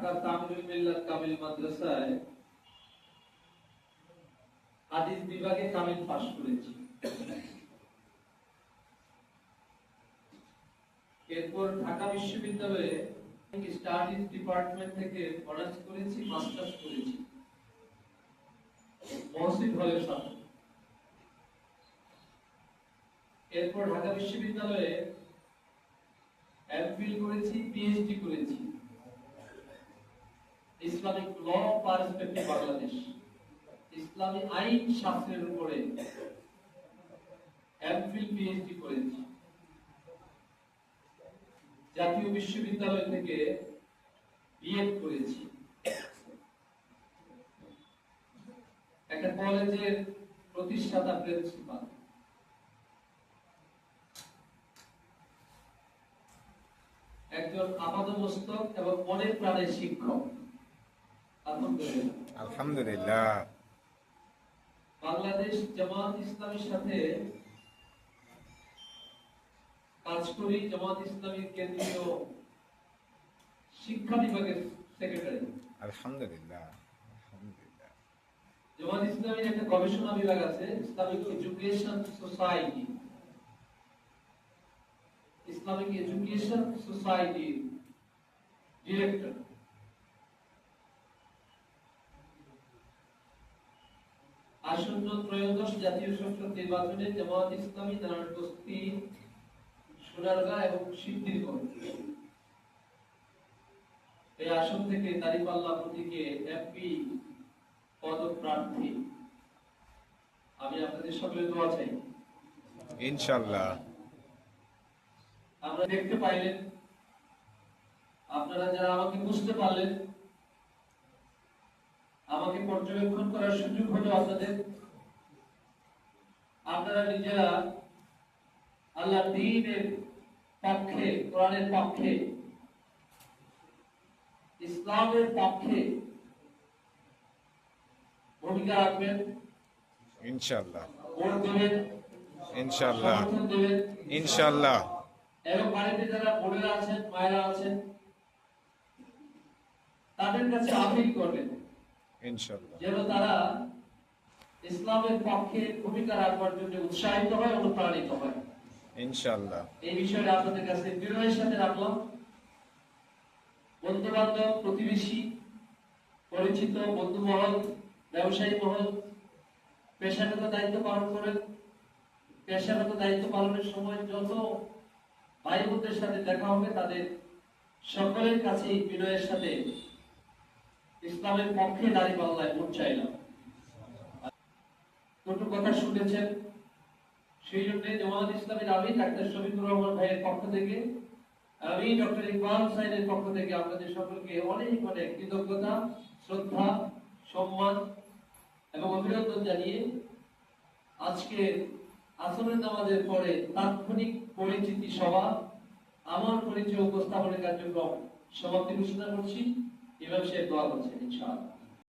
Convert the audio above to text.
ঢাকা তামিলুল মিল্লাত কামিল মাদ্রাসায় হাদিস বিভাগে কামিল পাশ করেছি। এরপর ঢাকা বিশ্ববিদ্যালয়ে স্টাডিজ ডিপার্টমেন্ট থেকে অনার্স করেছি, মাস্টার্স করেছি মহসিন হলের সাথে। এরপর ঢাকা বিশ্ববিদ্যালয়ে এমফিল করেছি, পিএইচডি করেছি ইসলামিক ল পার্সপেক্টিভ বাংলাদেশ, ইসলামী আইন শাস্ত্রের উপরে এমফিল পিএইচডি করেছি। জাতীয় বিশ্ববিদ্যালয় থেকে বিএড করেছি। একটা কলেজের প্রতিষ্ঠাতা প্রিন্সিপাল। একজন আপাদমস্তক এবং মনের প্রাণের শিক্ষক। আলহামদুলিল্লাহ। বাংলাদেশ জামাত ইসলামীর সাথে কাজ করি। জামাত ইসলামীর কেন্দ্রীয় শিক্ষা বিভাগের সেক্রেটারি। আলহামদুলিল্লাহ। জামাত ইসলামীর একটা গবেষণা বিভাগ আছে, Islamic education society. Islamic education society director. আসন্ন ত্রয়োদশ জাতীয় সংসদ নির্বাচনে জামাত ইসলামী নারায়ণগঞ্জ, সোনারগাঁ এবং সিদ্ধিরগঞ্জ এই আসন থেকে দাঁড়িপাল্লা প্রতীকে এমপি পদপ্রার্থী। আমি আপনাদের সকলের দোয়া চাই ইনশাআল্লাহ। আমরা দেখতে পাইলেন, আপনারা যারা আমাকে বুঝতে পারলেন, আমাকে পর্যবেক্ষণ করার সুযোগ হলো আপনাদের। আপনারা নিজেরা আল্লাহর দ্বীনের পক্ষে, কোরআনের পক্ষে, ইসলামের পক্ষে ভূমিকা রাখবেন ইনশাআল্লাহ। ভোট দেবেন ইনশাআল্লাহ। সমর্থন দেবেন ইনশাআল্লাহ। এবং বাড়িতে যারা বোনেরা আছেন, মায়েরা আছেন, তাদের কাছে আপিল করবেন ইনশাআল্লাহ যেন তারা ইসলামের পক্ষে ভূমিকা রাখবার জন্য উৎসাহিত হয়, অনুপ্রাণিত হয়। ইনশাআল্লাহ। এই বিষয়টা আপনাদের কাছে বিনয়ের সাথে রাখলাম। বন্ধু বান্ধব, প্রতিবেশী, পরিচিত বন্ধু মহল, ব্যবসায়ী মহল পেশাগত দায়িত্ব পালন করেন। পেশাগত দায়িত্ব পালনের সময় যত ভাই বোনদের সাথে দেখা হবে, তাদের সকলের কাছে বিনয়ের সাথে ইসলামের পক্ষে দাঁড়িপাল্লায় ভোট চাইলাম। দুটো কথা শুনেছেন, সেই জন্য জামাত ইসলামের আমি ডাক্তার শফিকুর রহমান ভাইয়ের পক্ষ থেকে, আমি ডক্টর ইকবাল সাইদের পক্ষ থেকে আপনাদের সকলকে অনেক অনেক কৃতজ্ঞতা, শ্রদ্ধা, সম্মান এবং অভিনন্দন জানিয়ে আজকে আসরের নামাজের পরে তাৎক্ষণিক পরিচিতি সভা, আমার পরিচয় উপস্থাপনের কার্যক্রম সমাপ্তি ঘোষণা করছি। ইমাম সাহেব দোয়া করছেন ইনশাআল্লাহ।